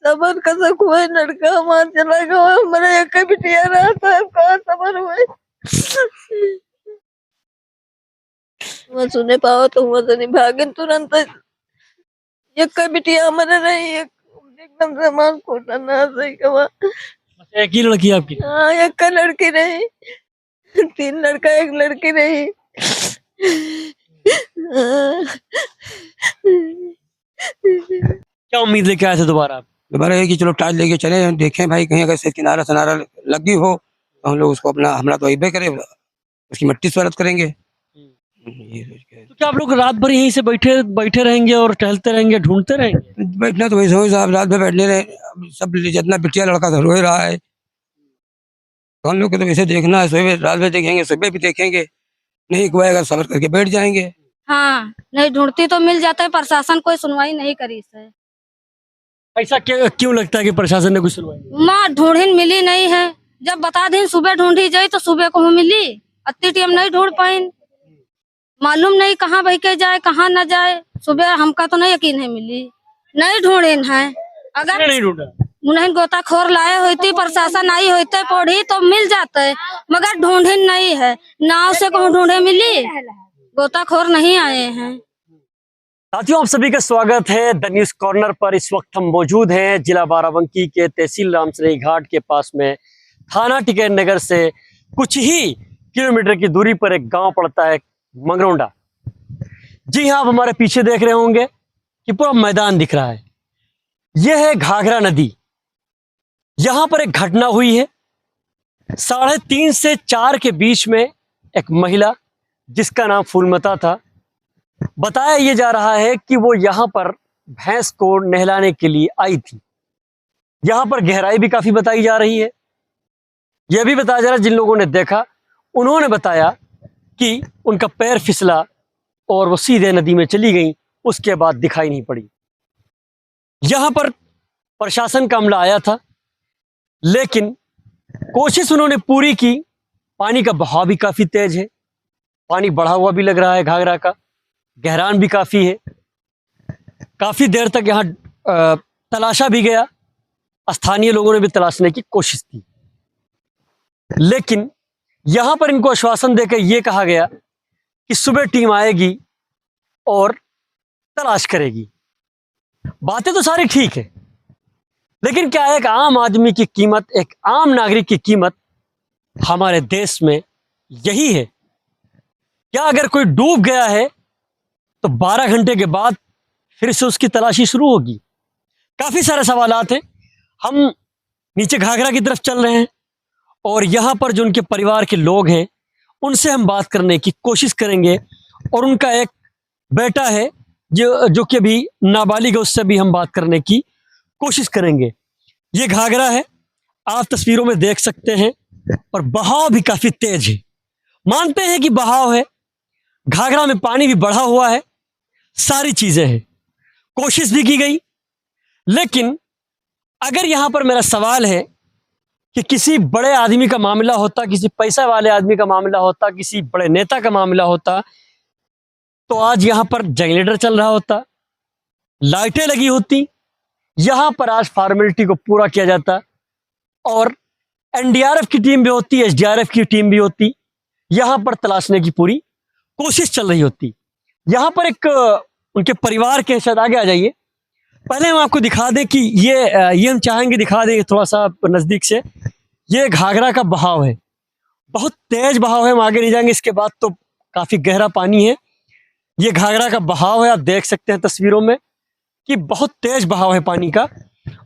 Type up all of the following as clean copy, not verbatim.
सबर कसक हुए लड़का हमार चला गया हमारा एक बिटिया रहा था कहाँ सबर हुए मैं सुने पाओ तो हुआ तो नहीं भागन तुरंत एक बिटिया हमारे रही एक एकदम से हमार खोटा ना सही कमा। अच्छा, एक ही लड़की है आपकी? हाँ एक लड़की रही 3 लड़का 1 लड़की रही। क्या उम्मीद लेके आए थे दोबारा आप? दोबारा है कि चलो टाइल लेके चले देखें भाई कहीं अगर से किनारा सनारा लगी हो तो हम लोग उसको अपना हमला तो अबे करे उसकी मट्टी स्वागत करेंगे। ये सोच के तो क्या आप लोग रात भर यहीं से बैठे बैठे रहेंगे और टहलते रहेंगे, ढूंढते रहेंगे? बैठना तो वैसे हो साहब रात भर बैठने रहे अब सब जितना बिटिया लड़का था रो रहा है तो हम लोग को तो वैसे देखना है सुबह रात भर देखेंगे सुबह भी देखेंगे नहीं कोई अगर सबर करके बैठ जाएंगे। हाँ नहीं ढूंढती तो मिल जाता है, प्रशासन कोई सुनवाई नहीं करी से। ऐसा क्यों लगता है कि प्रशासन ने कुछ सुनवाई नहीं? माँ ढूंढीन मिली नहीं है, जब बता दी सुबह ढूंढी जाए तो सुबह को मिली, अति टाइम नहीं ढूंढ पाई, मालूम नहीं कहाँ बह के जाए कहाँ न जाए, सुबह हमका तो नहीं यकीन है मिली, नहीं ढूंढीन है। अगर नहीं ढूंढा नहीं गोताखोर लाए होती प्रशासन आई होते पौड़ी तो मिल जाते, मगर ढूंढीन नहीं है, नाव से कहूँ ढूंढे मिली, गोताखोर नहीं आए हैं। साथियों, आप सभी का स्वागत है द न्यूज कॉर्नर पर। इस वक्त हम मौजूद हैं जिला बाराबंकी के तहसील रामसरई घाट के पास में, थाना टिकैत नगर से कुछ ही किलोमीटर की दूरी पर एक गांव पड़ता है मंगरौंडा। जी हाँ, आप हमारे पीछे देख रहे होंगे कि पूरा मैदान दिख रहा है, यह है घाघरा नदी। यहां पर एक घटना हुई है 3:30 से 4 के बीच में। एक महिला जिसका नाम फूलमता था, बताया यह जा रहा है कि वो यहां पर भैंस को नहलाने के लिए आई थी। यहां पर गहराई भी काफी बताई जा रही है। यह भी बताया जा रहा है जिन लोगों ने देखा उन्होंने बताया कि उनका पैर फिसला और वो सीधे नदी में चली गई, उसके बाद दिखाई नहीं पड़ी। यहां पर प्रशासन का अमला आया था, लेकिन कोशिश उन्होंने पूरी की। पानी का बहाव भी काफी तेज है, पानी बढ़ा हुआ भी लग रहा है, घाघरा का गहरान भी काफी है। काफी देर तक यहां तलाशा भी गया, स्थानीय लोगों ने भी तलाशने की कोशिश की, लेकिन यहां पर इनको आश्वासन देकर यह कहा गया कि सुबह टीम आएगी और तलाश करेगी। बातें तो सारी ठीक है, लेकिन क्या एक आम आदमी की कीमत, एक आम नागरिक की कीमत हमारे देश में यही है? क्या अगर कोई डूब गया है तो 12 घंटे के बाद फिर से उसकी तलाशी शुरू होगी? काफी सारे सवालात हैं। हम नीचे घाघरा की तरफ चल रहे हैं और यहां पर जो उनके परिवार के लोग हैं उनसे हम बात करने की कोशिश करेंगे, और उनका एक बेटा है जो कि अभी नाबालिग है, उससे भी हम बात करने की कोशिश करेंगे। ये घाघरा है, आप तस्वीरों में देख सकते हैं, और बहाव भी काफी तेज है। मानते हैं कि बहाव है, घाघरा में पानी भी बढ़ा हुआ है, सारी चीजें हैं, कोशिश भी की गई। लेकिन अगर यहां पर मेरा सवाल है कि किसी बड़े आदमी का मामला होता, किसी पैसा वाले आदमी का मामला होता, किसी बड़े नेता का मामला होता, तो आज यहां पर जनरेटर चल रहा होता, लाइटें लगी होती, यहां पर आज फॉर्मेलिटी को पूरा किया जाता, और एनडीआरएफ की टीम भी होती, एसडीआरएफ की टीम भी होती, यहां पर तलाशने की पूरी कोशिश चल रही होती। यहां पर एक उनके परिवार के, शायद आगे आ जाइए, पहले हम आपको दिखा दें कि ये हम चाहेंगे दिखा दें थोड़ा सा नजदीक से। ये घाघरा का बहाव है, बहुत तेज बहाव है, हम आगे नहीं जाएंगे, इसके बाद तो काफी गहरा पानी है। ये घाघरा का बहाव है, आप देख सकते हैं तस्वीरों में कि बहुत तेज बहाव है पानी का।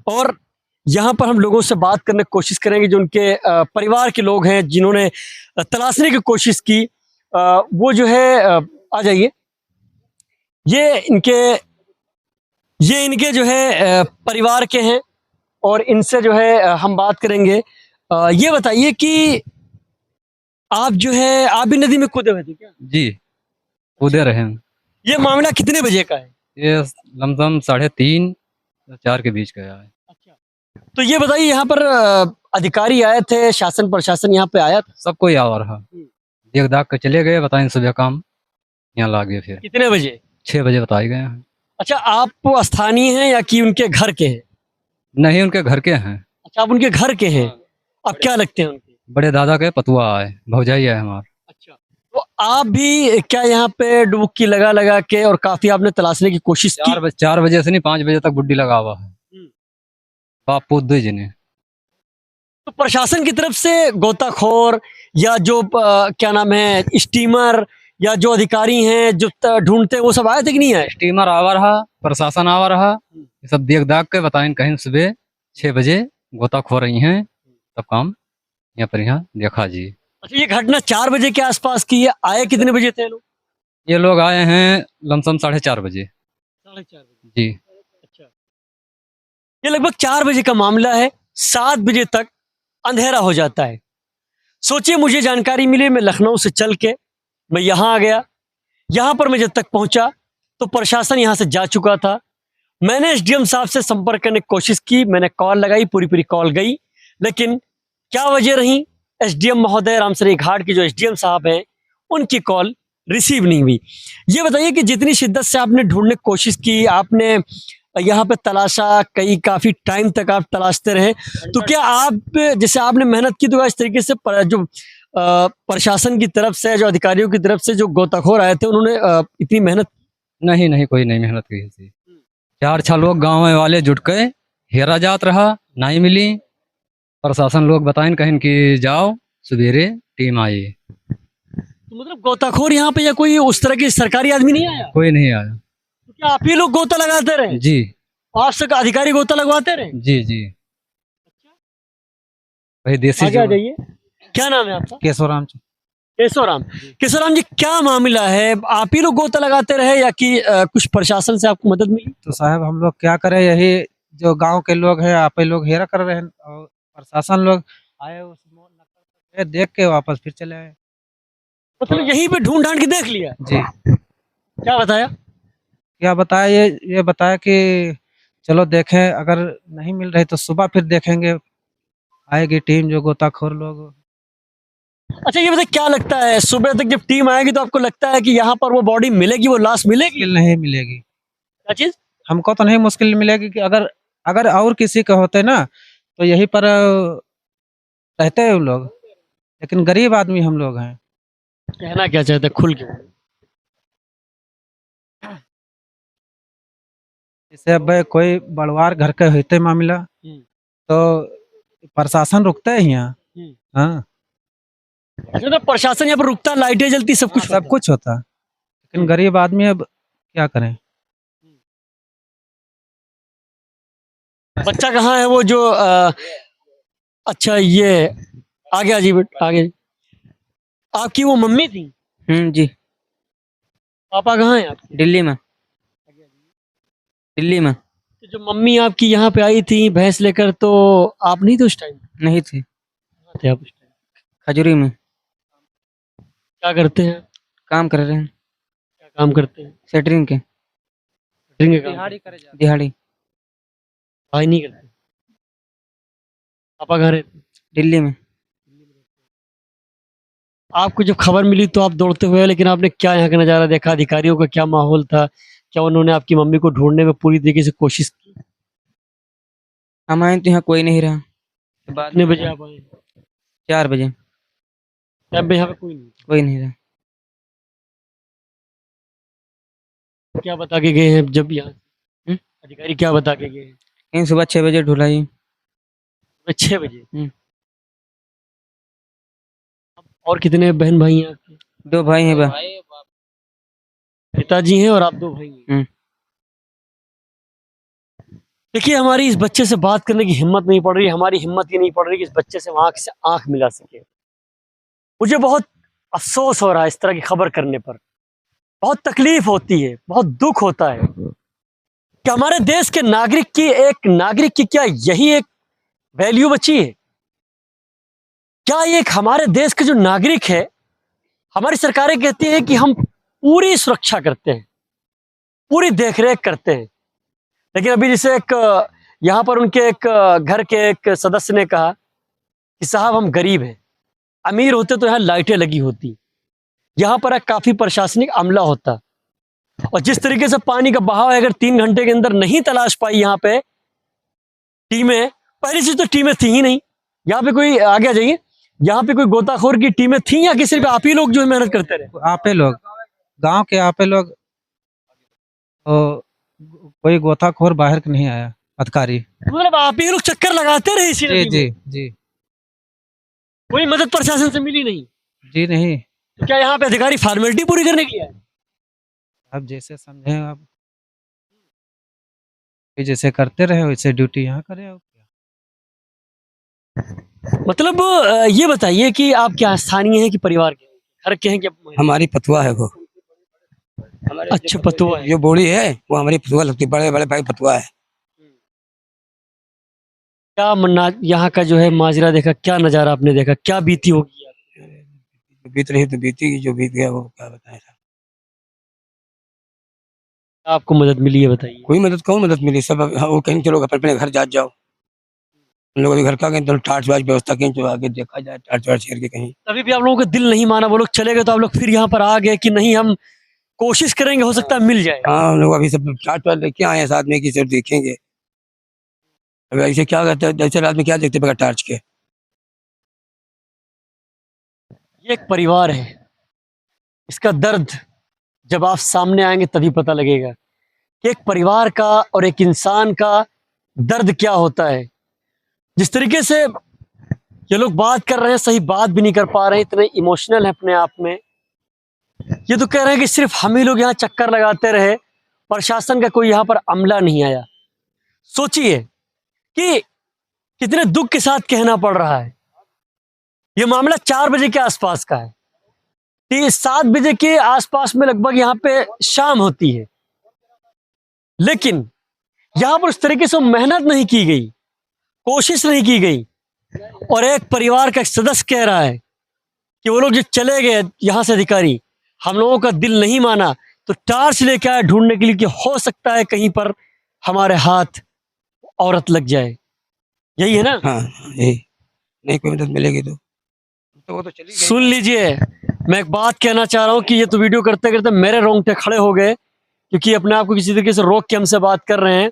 और यहाँ पर हम लोगों से बात करने की कोशिश करेंगे जो उनके परिवार के लोग हैं जिन्होंने तलाशने की कोशिश की। वो जो है आ जाइए, ये इनके जो है परिवार के हैं, और इनसे जो है हम बात करेंगे। ये बताइए कि आप जो है आप भी नदी में कूदे हुए थे क्या? जी, कूदे रहे हैं। ये मामला कितने बजे का है? ये लमसम 3:30 4 के बीच का है। अच्छा, तो ये बताइए यहाँ पर अधिकारी आए थे, शासन प्रशासन यहाँ पे आया था? सब कोई आ रहा, देख दाख के चले गए, बताएं सुबह काम यहाँ ला गए। फिर कितने बजे? 6 बजे बताए गए हैं। अच्छा, आप स्थानीय हैं या कि उनके घर के हैं? नहीं, उनके घर के हैं। अच्छा, आप उनके घर के हैं। अब क्या लगते हैं उनके? बड़े दादा के पतुआ है, भौजाई है हमारा। अच्छा, तो आप भी क्या यहाँ पे डुबकी लगा लगा के और काफी आपने तलाशने की कोशिश की? 4 बजे से नहीं 5 बजे तक बुड्डी लगा हुआ है। बाप पूत दो जने। तो प्रशासन की तरफ से गोताखोर या जो क्या नाम है स्टीमर या जो अधिकारी हैं जो ढूंढते हैं वो सब आए थे कि नहीं आए? स्टीमर आवा रहा, प्रशासन आवा रहा, ये सब देख दाख के बताएं कहीं सुबह 6 बजे गोताखोर रही हैं, तब काम यहाँ पर यहाँ देखा जी। अच्छा, ये घटना 4 बजे के आसपास की है। आए कितने बजे थे लोग? ये लोग आए हैं लमसम 4:30 बजे 4:30 बजे। जी। अच्छा, ये लगभग 4 बजे का मामला है। 7 बजे तक अंधेरा हो जाता है। सोचिए, मुझे जानकारी मिली, मैं लखनऊ से चल के मैं यहाँ आ गया। यहाँ पर मैं जब तक पहुंचा तो प्रशासन यहाँ से जा चुका था। मैंने एसडीएम साहब से संपर्क करने की कोशिश की, मैंने कॉल लगाई, पूरी कॉल गई, लेकिन क्या वजह रही, एसडीएम महोदय रामसरी घाट के जो एसडीएम साहब हैं उनकी कॉल रिसीव नहीं हुई। ये बताइए कि जितनी शिद्दत से आपने ढूंढने की कोशिश की, आपने यहाँ पे तलाशा, कई काफी टाइम तक आप तलाशते रहे, तो क्या आप जैसे आपने मेहनत की तो इस तरीके से जो प्रशासन की तरफ से, जो अधिकारियों की तरफ से जो गोताखोर आए थे उन्होंने इतनी मेहनत? नहीं नहीं, कोई नहीं मेहनत की थी। 4-6 लोग गाँव वाले जुट के हेरा जात रहा, नहीं मिली। प्रशासन लोग बताएं कहीं कि जाओ, सवेरे टीम आई। तो मतलब गोताखोर यहाँ पे या कोई उस तरह की सरकारी आदमी नहीं आया? कोई नहीं आया तो क्या आप ही लोग गोता लगाते रहे? जी। आज तक अधिकारी गोता लगवाते रहे? जी जी। भाई देसी आगे आ जाइए। क्या नाम है आपका? केशवराम। केशवराम। केशवराम जी, क्या मामला है? आप ही लोग गोता लगाते रहे या कि कुछ प्रशासन से आपको मदद मिली? तो साहब हम लोग क्या करें, यही जो गांव के लोग हैं आप ही लोग हेरा कर रहे हैं और प्रशासन लोग आए उस नक्कर देख के वापस फिर चले आए। मतलब यहीं पे ढूंढ ढांड के देख लिया? जी। क्या बताया? क्या बताया, ये बताया कि चलो देखें, अगर नहीं मिल रही तो सुबह फिर देखेंगे, आएगी टीम जो गोताखोर लोग। अच्छा, ये बताइए, क्या लगता है सुबह तक जब टीम आएगी तो आपको लगता है कि यहाँ पर वो बॉडी मिलेगी, वो लाश मिलेगी? मुश्किल नहीं मिलेगी। क्या चीज? हमको तो नहीं मुश्किल मिलेगी कि अगर अगर और किसी के होते ना तो यहीं पर रहते हैं वो लोग, लेकिन गरीब आदमी हम लोग हैं। कहना क्या चाहते हैं, खुल के? जैसे अब कोई बड़वार घर के होते मामला तो प्रशासन रुकता है यहाँ। हाँ, अच्छा, तो प्रशासन यहाँ पर रुकता, लाइटें जलती, सब कुछ सब कुछ होता, लेकिन गरीब आदमी अब क्या करें। बच्चा कहाँ है वो जो अच्छा, ये आगे जी, आगे। आपकी वो मम्मी थी? जी। पापा कहाँ हैं आपके? दिल्ली में। दिल्ली में। तो जो मम्मी आपकी यहाँ पे आई थी भैंस लेकर, तो आप नहीं थे उस टाइम? नहीं थे। कहाँ थे आप उस टाइम? खजूरी में। क्या करते हैं? काम कर रहे हैं। क्या काम करते हैं? सेटरिंग के। सेटरिंग का काम? दिहाड़ी। भाई नहीं करते? पापा कहाँ रहते? दिल्ली में। आपको जब खबर मिली तो आप दौड़ते हुए, लेकिन आपने क्या यहाँ का नजारा देखा? अधिकारियों का क्या माहौल था? क्या उन्होंने आपकी मम्मी को ढूंढने में पूरी तरीके से कोशिश की? हम आए तो यहाँ कोई नहीं रहा। कितने बजे आप आए? 4 बजे। तब यहाँ पे कोई नहीं? कोई नहीं रहा। क्या बता के गए हैं जब यहाँ अधिकारी, क्या बता के गए हैं? कहीं सुबह 6 बजे ढुलाई। 6 बजे। और कितने बहन भाई हैं आपके? 2 भाई हैं। पिताजी हैं और आप 2 भाई हैं। देखिए, हमारी इस बच्चे से बात करने की हिम्मत नहीं पड़ रही। हमारी हिम्मत ये नहीं पड़ रही कि इस बच्चे से आंख मिला सके। मुझे बहुत अफसोस हो रहा है इस तरह की खबर करने पर। बहुत तकलीफ होती है, बहुत दुख होता है कि हमारे देश के नागरिक की क्या यही एक वैल्यू बची है? क्या ये हमारे देश के जो नागरिक है, हमारी सरकारें कहती हैं कि हम पूरी सुरक्षा करते हैं, पूरी देखरेख करते हैं, लेकिन अभी जैसे एक यहाँ पर उनके एक घर के एक सदस्य ने कहा कि साहब हम गरीब हैं, अमीर होते तो यहाँ लाइटें लगी होती, यहाँ पर काफी प्रशासनिक अमला होता, और जिस तरीके से पानी का बहाव है, अगर 3 घंटे के अंदर नहीं तलाश पाई यहाँ पे टीमें, पहली चीज तो टीमें थी ही नहीं। यहाँ पे कोई आगे आ जाइए, यहाँ पे कोई गोताखोर की टीमें थी या कि सिर्फ आप ही लोग जो है मेहनत करते रहे? आपे लोग, गांव के आपे लोग, तो कोई गोताखोर बाहर के नहीं आया अधिकारी। मतलब आप ही लोग चक्कर लगाते रहे इसी जी नदी जी में? जी कोई मदद प्रशासन से मिली नहीं? जी नहीं। तो क्या यहाँ पे अधिकारी फॉर्मेलिटी पूरी करने के लिए आए? अब जैसे समझे आप, कि जैसे करते रहे वैसे ड्यूटी यहाँ करे। और क्या। मतलब ये बताइए कि आप क्या स्थानीय हैं कि परिवार के हैं? घर के हैं कि हमारी पतवा है वो। हमारे अच्छा, पतवा है। जो बोड़ी है वो हमारी पतवा लगती है, बड़े बड़े भाई पतवा है। क्या मन्ना यहाँ का जो है माजरा देखा, क्या नजारा आपने देखा, क्या बीती होगी? जो बीत रही तो बीती, जो बीत गया वो क्या बताएं साहब। आपको मदद मिली है बताइए? कोई मदद, कौन मदद मिली, सब वो कहीं चलो अपने अपने घर जा जाओ। हम लोग अभी घर का कहीं तो टार्च वार्च व्यवस्था कहीं जो आगे देखा जाए, टार्च वार्च करके कहीं। तभी भी आप लोगों का दिल नहीं माना, वो लोग चले गए तो आप लोग फिर यहाँ पर आ गए कि नहीं हम कोशिश करेंगे, हो सकता है मिल जाए। हाँ, हम लोग अभी सब टार्च वार्च लेके आए हैं साथ में कि सिर्फ देखेंगे। अभी ऐसे क्या करते हैं, ऐसे रात में क्या देखते बगैर टार्च के। ये एक परिवार है, इसका दर्द जब आप सामने आएंगे तभी पता लगेगा कि एक परिवार का और एक इंसान का दर्द क्या होता है। जिस तरीके से ये लोग बात कर रहे हैं, सही बात भी नहीं कर पा रहे हैं, इतने इमोशनल है अपने आप में। ये तो कह रहे हैं कि सिर्फ हम ही लोग यहाँ चक्कर लगाते रहे, प्रशासन का कोई यहाँ पर अमला नहीं आया। सोचिए कि कितने दुख के साथ कहना पड़ रहा है। ये मामला 4 बजे के आसपास का है। 7 बजे के आसपास में लगभग यहाँ पे शाम होती है, लेकिन यहाँ पर उस तरीके से मेहनत नहीं की गई, कोशिश नहीं की गई। और एक परिवार का एक सदस्य कह रहा है कि वो लोग जो चले गए यहाँ से अधिकारी, हम लोगों का दिल नहीं माना तो टार्च लेके आए ढूंढने के लिए कि हो सकता है कहीं पर हमारे हाथ औरत लग जाए। यही है ना? हाँ यही, नहीं कोई मदद मिलेगी तो वो तो चली गई। सुन लीजिए, मैं एक बात कहना चाह रहा हूँ कि ये तो वीडियो करते करते मेरे रोंगटे खड़े हो गए, क्योंकि अपने आप को किसी तरीके से रोक के हमसे बात कर रहे हैं।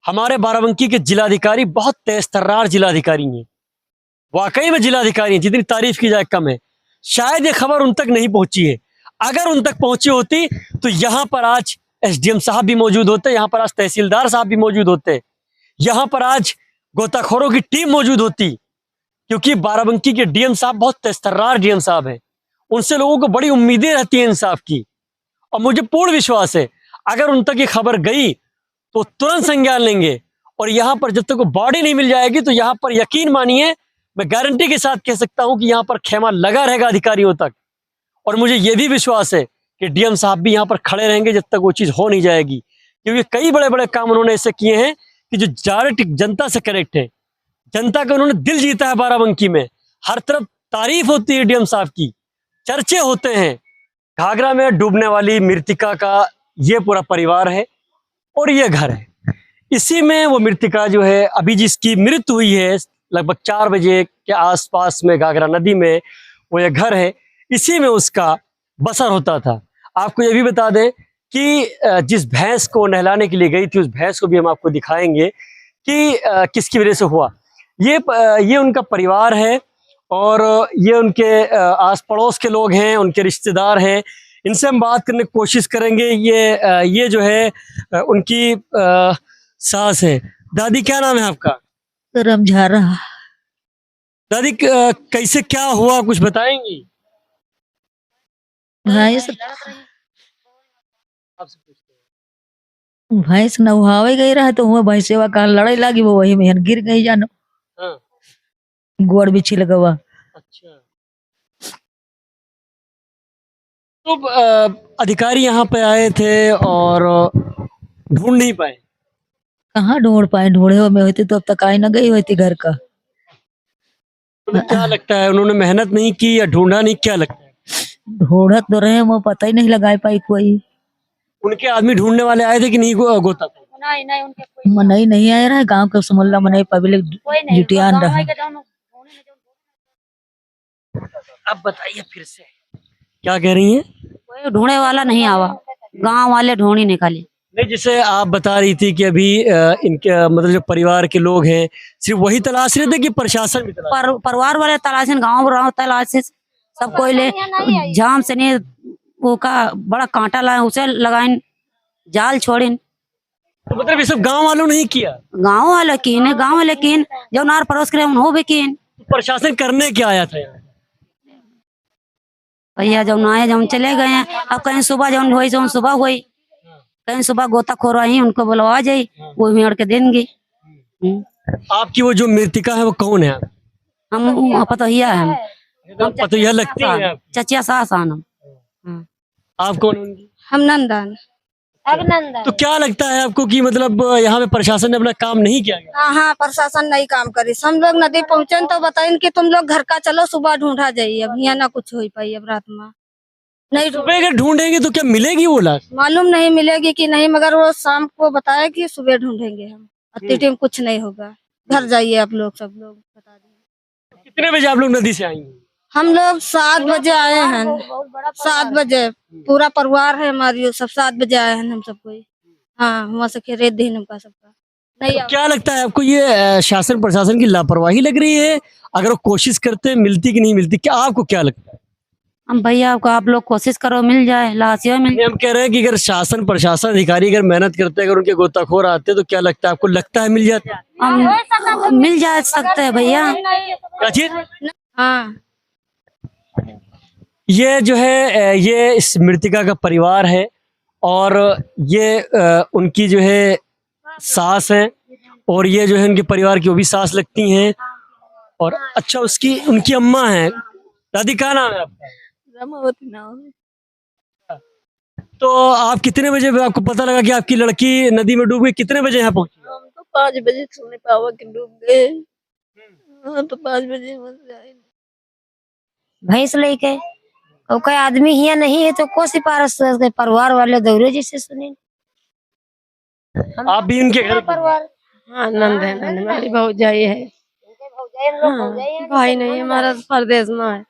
हमारे बाराबंकी के जिलाधिकारी बहुत तेज तर्रार जिलाधिकारी हैं, वाकई में जिलाधिकारी हैं, जितनी तारीफ की जाए कम है। शायद ये खबर उन तक नहीं पहुंची है। अगर उन तक पहुंची होती तो यहाँ पर आज एसडीएम साहब भी मौजूद होते, यहाँ पर आज तहसीलदार साहब भी मौजूद होते, यहाँ पर आज गोताखोरों की टीम मौजूद होती, क्योंकि बाराबंकी के डीएम साहब बहुत तेजतर्रार डीएम साहब हैं। उनसे लोगों को बड़ी उम्मीदें रहती हैं इंसाफ की, और मुझे पूर्ण विश्वास है अगर उन तक ये खबर गई तो तुरंत संज्ञान लेंगे। और यहाँ पर जब तक वो बॉडी नहीं मिल जाएगी तो यहाँ पर यकीन मानिए, मैं गारंटी के साथ कह सकता हूं कि यहाँ पर खेमा लगा रहेगा अधिकारियों तक। और मुझे ये भी विश्वास है कि डीएम साहब भी यहाँ पर खड़े रहेंगे जब तक वो चीज़ हो नहीं जाएगी, क्योंकि कई बड़े बड़े काम उन्होंने ऐसे किए हैं कि जो डायरेक्ट जनता से कनेक्ट है। जनता का उन्होंने दिल जीता है बाराबंकी में, हर तरफ तारीफ होती है डीएम साहब की, चर्चे होते हैं। घाघरा में डूबने वाली मृतिका का ये पूरा परिवार है और ये घर है। इसी में वो मृतिका जो है अभी जिसकी मृत्यु हुई है लगभग 4 बजे के आसपास में घाघरा नदी में, वो ये घर है, इसी में उसका बसर होता था। आपको ये भी बता दें कि जिस भैंस को नहलाने के लिए गई थी उस भैंस को भी हम आपको दिखाएंगे कि किसकी वजह से हुआ। ये उनका परिवार है और ये उनके आस पड़ोस के लोग हैं, उनके रिश्तेदार हैं। इनसे हम बात करने की कोशिश करेंगे। ये जो है उनकी सास है। दादी क्या नाम है आपका? करम झारा। दादी कैसे क्या हुआ कुछ बताएंगी? भैंस भैंस नहावे गई रहा तो हुआ भैंसेवा का लड़ाई लगी, वो वही में गिर गई जानो, हाँ, गोड़ बिछी लगवा। अच्छा। तो अधिकारी यहाँ पे आए थे और ढूंढ नहीं पाए। कहाँ ढूंढ पाए, ढूंढे हो में होती तो अब तक आई ना गई होती घर का। तुम्हें क्या लगता है उन्होंने मेहनत नहीं की या ढूंढा नहीं, क्या लगता है? ढूंढत तो रहे, वो पता ही नहीं लगा पाई कोई। उनके आदमी ढूंढने वाले आए थे कि नहीं गोता था? मनई नहीं आया रहा, गांव के समल्ला मनई पब्लिक जुटियान रहा। अब बताइए फिर से क्या कह रही हैं? कोई ढूंढने वाला नहीं आवा, गांव वाले ढूंढ ही निकाले। नहीं, जैसे आप बता रही थी कि अभी इनके मतलब जो परिवार के लोग हैं सिर्फ वही तलाश रहे थे कि प्रशासन भी तलाश? परिवार वाले तलाशन गाँव तलाश सब कोई ले जाम से नहीं वो का बड़ा कांटा लाए उसे लगाइन जाल छोड़िन तो मतलब ये सब गांव वालों ने ही किया? गाँव वाले कीन जो नार परोस करे उन्हों भी कीन तो प्रशासन करने क्या आया था यहाँ? भैया जब आए जब चले गए हैं। अब कहीं सुबह जब हुई जो सुबह हुई कहीं सुबह गोताखोर आई उनको बुलवा जाई वो मेड़ के देंगे। आपकी वो जो मृतिका है वो कौन है? हम पतोहिया है हम तो यह लगती है आप? चचिया सास आन हम आप कौन होंगी? हम नंदन तो क्या लगता है आपको कि मतलब यहाँ पे प्रशासन ने अपना काम नहीं किया गया? हाँ प्रशासन नहीं काम करी। हम लोग नदी पहुँचे तो बताइन कि तुम लोग घर का चलो सुबह ढूंढा जाइए। अब यहाँ ना कुछ हो पाई अब रात में नहीं सुबह अगर ढूंढेंगे तो क्या मिलेगी वो लाश? मालूम नहीं मिलेगी कि नहीं मगर वो शाम को बताया कि सुबह ढूंढेंगे हम। अति टाइम कुछ नहीं होगा घर जाइए आप लोग सब लोग बता दिए। कितने बजे आप लोग नदी से आएंगे? हम लोग 7 बजे आए हैं 7 बजे पूरा परिवार है हमारी सब 7 बजे आए हैं हम सब कोई। हाँ वहाँ से रेत दी हमका सबका नहीं तो क्या लगता है आपको ये शासन प्रशासन की लापरवाही लग रही है? अगर वो कोशिश करते मिलती कि नहीं मिलती, क्या आपको क्या लगता है? हम भैया आपको आप लोग कोशिश करो मिल जाए लाशिया मिल हम कह रहे हैं कि अगर शासन प्रशासन अधिकारी अगर मेहनत करते अगर उनके गोताखोर आते तो क्या लगता है आपको? लगता है मिल जाता? हम मिल जा सकते हैं भैया। क्या चीज? हाँ ये जो है ये इस मृतिका का परिवार है और ये उनकी जो है सास है और ये जो है उनके परिवार की वो भी सास लगती हैं और अच्छा उसकी उनकी अम्मा है। दादी क्या नाम है आपका? रमावती नाम है। तो आप कितने बजे आपको पता लगा कि आपकी लड़की नदी में डूब गई? कितने बजे यहाँ पहुंची? हम तो 5 बजे सुनने पावा कि डूब गए। हाँ तो 5 बजे वहाँ से आए। भैंस लेके और कोई आदमी हिया नहीं है तो को सिफारिश के परिवार वाले दौरे जैसे सुने आप भी उनके घर? परिवार हाँ नंद है नंद हमारी भौजाई है। हाँ, भाई नहीं हमारा परदेश में है।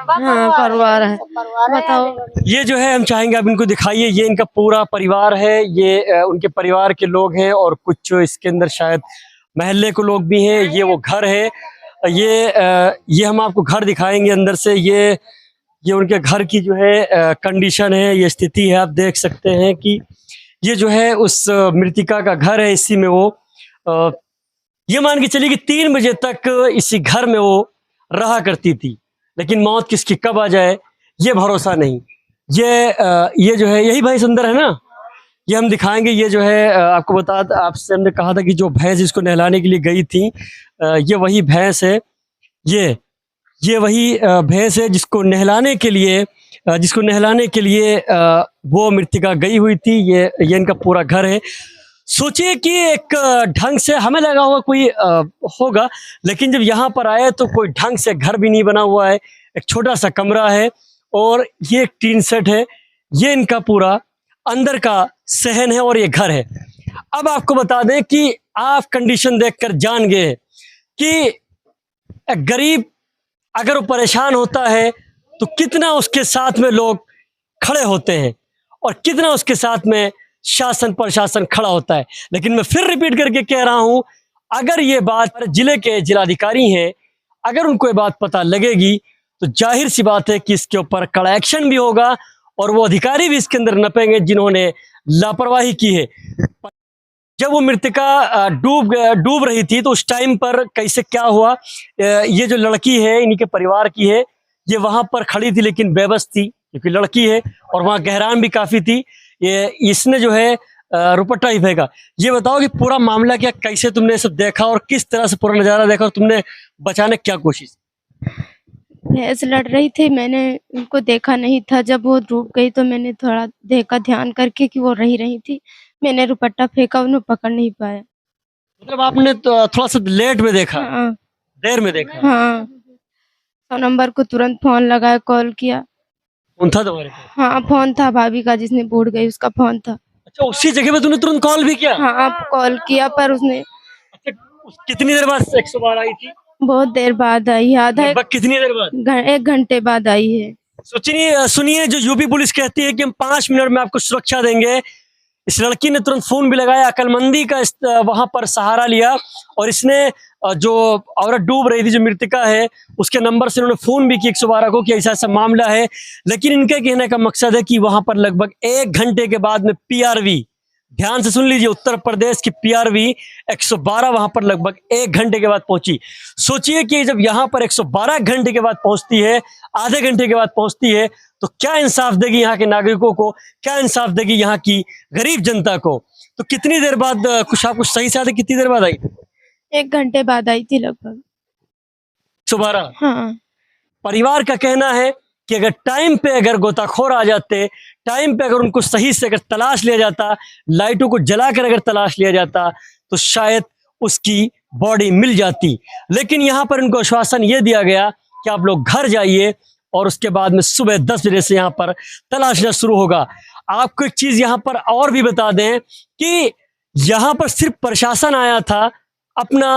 हाँ परिवार है बताओ। ये जो है हम चाहेंगे आप इनको दिखाइए। ये इनका पूरा परिवार है। ये उनके परिवार के लोग हैं और कुछ इसके अंदर शायद महल्ले के लोग भी हैं। ये वो घर है। ये हम आपको घर दिखाएंगे अंदर से। ये उनके घर की जो है कंडीशन है, ये स्थिति है। आप देख सकते हैं कि ये जो है उस मृतिका का घर है। इसी में वो ये मान के चलिए कि 3 बजे तक इसी घर में वो रहा करती थी, लेकिन मौत किसकी कब आ जाए ये भरोसा नहीं। ये जो है यही भैंस अंदर है ना, ये हम दिखाएंगे। ये जो है आपको आपसे हमने कहा था कि जो भैंस इसको नहलाने के लिए गई थी ये वही भैंस है। ये वही भैंस है जिसको नहलाने के लिए वो मृतिका गई हुई थी। ये इनका पूरा घर है। सोचिए कि एक ढंग से हमें लगा हुआ कोई होगा, लेकिन जब यहाँ पर आए तो कोई ढंग से घर भी नहीं बना हुआ है। एक छोटा सा कमरा है और ये एक टीन सेट है। ये इनका पूरा अंदर का सहन है और ये घर है। अब आपको बता दें कि आप कंडीशन देखकर जान गए कि एक गरीब अगर वो परेशान होता है तो कितना उसके साथ में लोग खड़े होते हैं और कितना उसके साथ में शासन प्रशासन खड़ा होता है। लेकिन मैं फिर रिपीट करके कह रहा हूं, अगर ये बात जिले के जिलाधिकारी हैं, अगर उनको ये बात पता लगेगी तो जाहिर सी बात है कि इसके ऊपर कड़ा एक्शन भी होगा और वो अधिकारी भी इसके अंदर नपेंगे जिन्होंने लापरवाही की है। जब वो मृतिका डूब रही थी तो उस टाइम पर कैसे क्या हुआ, ये जो लड़की है इन्हीं के परिवार की है, ये वहां पर खड़ी थी लेकिन बेबस थी क्योंकि लड़की है और वहां गहरान भी काफी थी। इसने जो है रुपट्टा ही फेंका। ये बताओ कि पूरा मामला क्या, कैसे तुमने सब देखा और किस तरह से पूरा नजारा देखा और तुमने बचाने क्या कोशिश? भैंस लड़ रही थी, मैंने उनको देखा नहीं था। जब वो डूब गई तो मैंने थोड़ा देखा ध्यान करके कि वो रही थी। मैंने रुपट्टा फेंका, उन्हें पकड़ नहीं पाया। मतलब आपने तो थोड़ा सा लेट में देखा? हाँ देर में देखा? हाँ 100 नंबर को तुरंत फोन लगाया, कॉल किया। फोन था तुम्हारे पास? हाँ फोन था, भाभी का जिसने बूढ़ गई उसका फोन था। अच्छा, उसी जगह पे तुमने तुरंत कॉल भी किया? हाँ कॉल किया पर उसने अच्छा, कितनी देर बाद 112 आई थी? बहुत देर बाद आई है, कितनी देर बाद? 1 घंटे बाद आई है। सुनिए जो यूपी पुलिस कहती है कि हम 5 मिनट में आपको सुरक्षा देंगे, इस लड़की ने तुरंत फोन भी लगाया, अकलमंदी का वहां पर सहारा लिया और इसने जो औरत डूब रही थी, जो मृतका है, उसके नंबर से उन्होंने फोन भी किया 112 को कि ऐसा ऐसा मामला है। लेकिन इनके कहने का मकसद है कि वहां पर लगभग 1 घंटे के बाद में पीआरवी, ध्यान से सुन लीजिए, उत्तर प्रदेश की पीआरवी 112 वहां पर लगभग 1 घंटे के बाद पहुंची। सोचिए कि जब यहां पर 112 घंटे के बाद पहुंचती है, आधे घंटे के बाद पहुंचती है, तो क्या इंसाफ देगी यहाँ के नागरिकों को, क्या इंसाफ देगी यहाँ की गरीब जनता को। तो कितनी देर बाद कुछ आप कुछ सही से आते, कितनी देर बाद आई थी? 1 घंटे बाद आई थी लगभग। 112। हाँ। परिवार का कहना है कि अगर टाइम पे अगर गोताखोर आ जाते, टाइम पे अगर उनको सही से अगर तलाश लिया जाता, लाइटों को जलाकर अगर तलाश लिया जाता, तो शायद उसकी बॉडी मिल जाती। लेकिन यहाँ पर इनको आश्वासन ये दिया गया कि आप लोग घर जाइए और उसके बाद में सुबह 10 बजे से यहाँ पर तलाशना शुरू होगा। आपको एक चीज यहाँ पर और भी बता दें कि यहाँ पर सिर्फ प्रशासन आया था अपना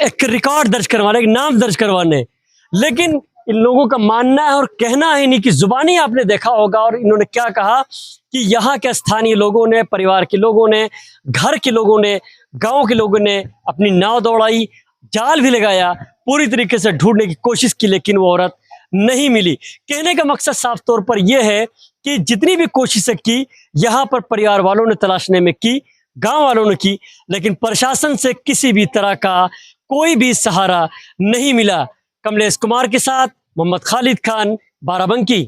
एक रिकॉर्ड दर्ज करवाने, एक नाम दर्ज करवाने, लेकिन इन लोगों का मानना है और कहना है, इन्हीं की जुबानी आपने देखा होगा। और इन्होंने क्या कहा कि यहाँ के स्थानीय लोगों ने, परिवार के लोगों ने, घर के लोगों ने, गांव के लोगों ने अपनी नाव दौड़ाई, जाल भी लगाया, पूरी तरीके से ढूंढने की कोशिश की, लेकिन वो औरत नहीं मिली। कहने का मकसद साफ तौर पर यह है कि जितनी भी कोशिशें की यहाँ पर परिवार वालों ने तलाशने में की, गांव वालों ने की, लेकिन प्रशासन से किसी भी तरह का कोई भी सहारा नहीं मिला। कमलेश कुमार के साथ मोहम्मद खालिद खान, बाराबंकी।